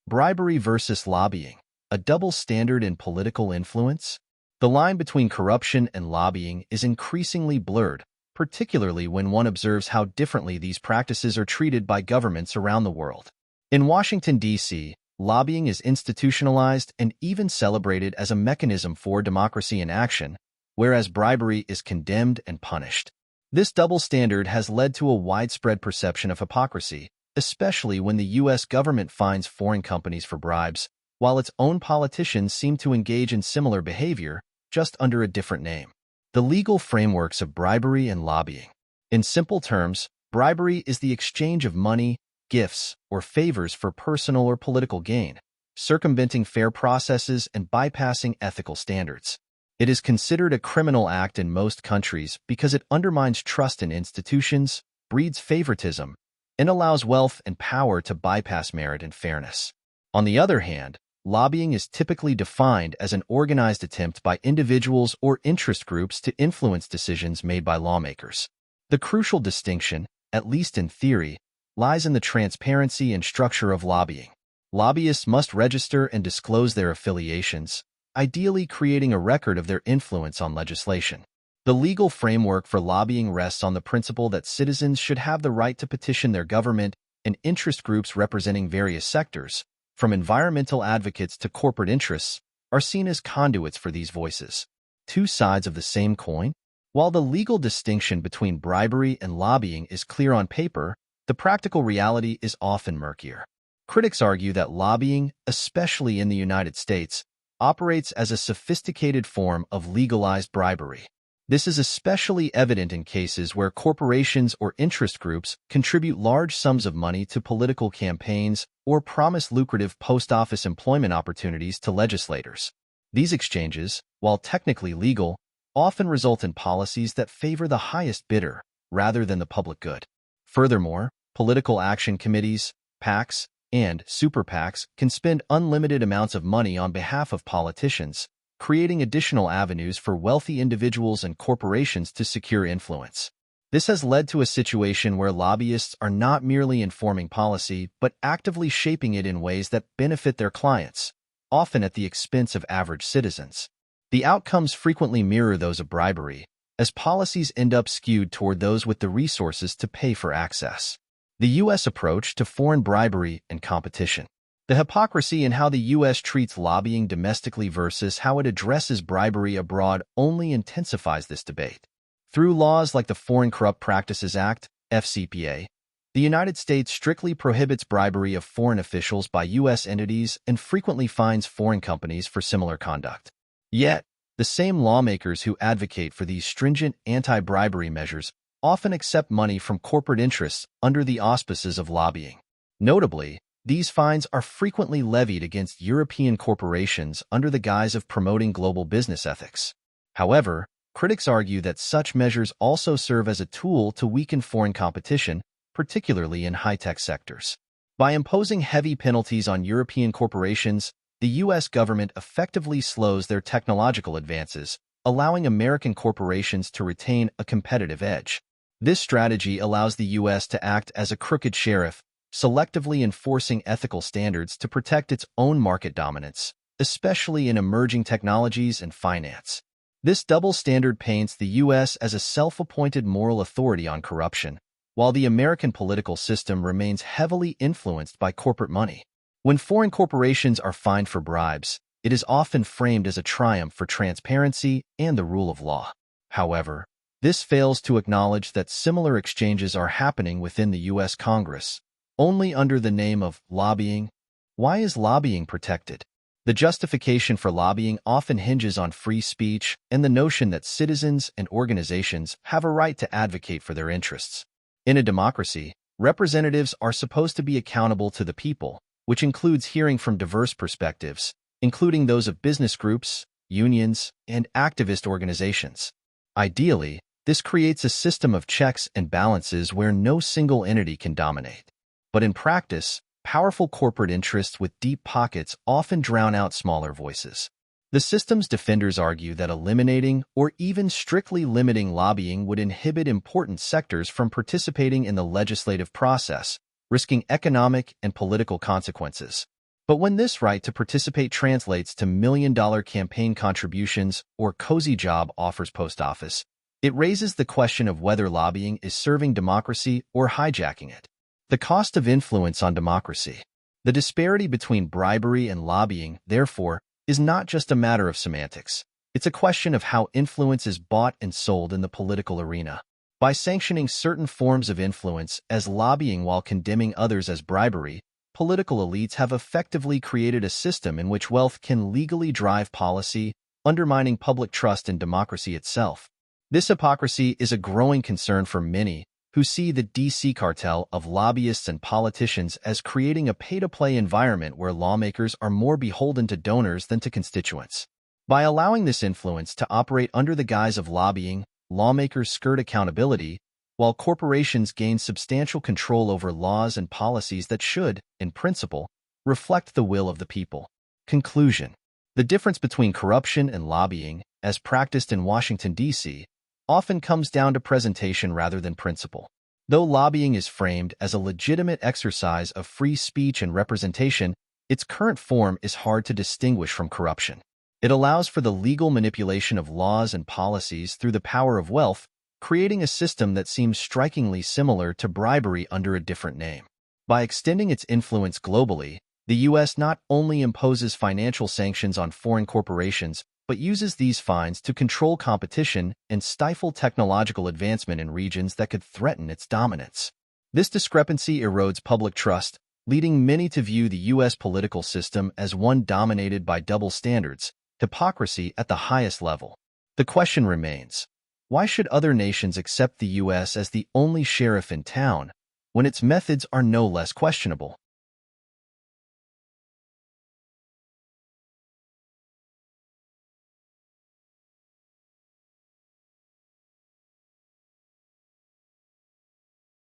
Bribery versus lobbying, a double standard in political influence? The line between corruption and lobbying is increasingly blurred, particularly when one observes how differently these practices are treated by governments around the world. In Washington, D.C., lobbying is institutionalized and even celebrated as a mechanism for democracy in action, whereas bribery is condemned and punished. This double standard has led to a widespread perception of hypocrisy, especially when the U.S. government fines foreign companies for bribes, while its own politicians seem to engage in similar behavior, just under a different name. The legal frameworks of bribery and lobbying. In simple terms, bribery is the exchange of money, gifts, or favors for personal or political gain, circumventing fair processes and bypassing ethical standards. It is considered a criminal act in most countries because it undermines trust in institutions, breeds favoritism, and allows wealth and power to bypass merit and fairness. On the other hand, lobbying is typically defined as an organized attempt by individuals or interest groups to influence decisions made by lawmakers. The crucial distinction, at least in theory, lies in the transparency and structure of lobbying. Lobbyists must register and disclose their affiliations, ideally creating a record of their influence on legislation. The legal framework for lobbying rests on the principle that citizens should have the right to petition their government, and interest groups representing various sectors, from environmental advocates to corporate interests, are seen as conduits for these voices. Two sides of the same coin? While the legal distinction between bribery and lobbying is clear on paper, the practical reality is often murkier. Critics argue that lobbying, especially in the United States, operates as a sophisticated form of legalized bribery. This is especially evident in cases where corporations or interest groups contribute large sums of money to political campaigns or promise lucrative post office employment opportunities to legislators. These exchanges, while technically legal, often result in policies that favor the highest bidder rather than the public good. Furthermore, political action committees, PACs, and super PACs can spend unlimited amounts of money on behalf of politicians, creating additional avenues for wealthy individuals and corporations to secure influence. This has led to a situation where lobbyists are not merely informing policy, but actively shaping it in ways that benefit their clients, often at the expense of average citizens. The outcomes frequently mirror those of bribery, as policies end up skewed toward those with the resources to pay for access. The U.S. approach to foreign bribery and competition. The hypocrisy in how the U.S. treats lobbying domestically versus how it addresses bribery abroad only intensifies this debate. Through laws like the Foreign Corrupt Practices Act, FCPA, the United States strictly prohibits bribery of foreign officials by U.S. entities and frequently fines foreign companies for similar conduct. Yet, the same lawmakers who advocate for these stringent anti-bribery measures often accept money from corporate interests under the auspices of lobbying. Notably, these fines are frequently levied against European corporations under the guise of promoting global business ethics. However, critics argue that such measures also serve as a tool to weaken foreign competition, particularly in high-tech sectors. By imposing heavy penalties on European corporations, the U.S. government effectively slows their technological advances, allowing American corporations to retain a competitive edge. This strategy allows the U.S. to act as a crooked sheriff, selectively enforcing ethical standards to protect its own market dominance, especially in emerging technologies and finance. This double standard paints the U.S. as a self-appointed moral authority on corruption, while the American political system remains heavily influenced by corporate money. When foreign corporations are fined for bribes, it is often framed as a triumph for transparency and the rule of law. However, this fails to acknowledge that similar exchanges are happening within the U.S. Congress, only under the name of lobbying. Why is lobbying protected? The justification for lobbying often hinges on free speech and the notion that citizens and organizations have a right to advocate for their interests. In a democracy, representatives are supposed to be accountable to the people, which includes hearing from diverse perspectives, including those of business groups, unions, and activist organizations. Ideally, this creates a system of checks and balances where no single entity can dominate. But in practice, powerful corporate interests with deep pockets often drown out smaller voices. The system's defenders argue that eliminating or even strictly limiting lobbying would inhibit important sectors from participating in the legislative process, risking economic and political consequences. But when this right to participate translates to million-dollar campaign contributions or cozy job offers post office, it raises the question of whether lobbying is serving democracy or hijacking it. The cost of influence on democracy. The disparity between bribery and lobbying, therefore, is not just a matter of semantics. It's a question of how influence is bought and sold in the political arena. By sanctioning certain forms of influence as lobbying while condemning others as bribery, political elites have effectively created a system in which wealth can legally drive policy, undermining public trust in democracy itself. This hypocrisy is a growing concern for many who see the DC cartel of lobbyists and politicians as creating a pay-to-play environment where lawmakers are more beholden to donors than to constituents. By allowing this influence to operate under the guise of lobbying, lawmakers skirt accountability, while corporations gain substantial control over laws and policies that should, in principle, reflect the will of the people. Conclusion. The difference between corruption and lobbying, as practiced in Washington, D.C., often comes down to presentation rather than principle. Though lobbying is framed as a legitimate exercise of free speech and representation, its current form is hard to distinguish from corruption. It allows for the legal manipulation of laws and policies through the power of wealth, creating a system that seems strikingly similar to bribery under a different name. By extending its influence globally, the U.S. not only imposes financial sanctions on foreign corporations, but uses these fines to control competition and stifle technological advancement in regions that could threaten its dominance. This discrepancy erodes public trust, leading many to view the U.S. political system as one dominated by double standards, hypocrisy at the highest level. The question remains, why should other nations accept the U.S. as the only sheriff in town, when its methods are no less questionable?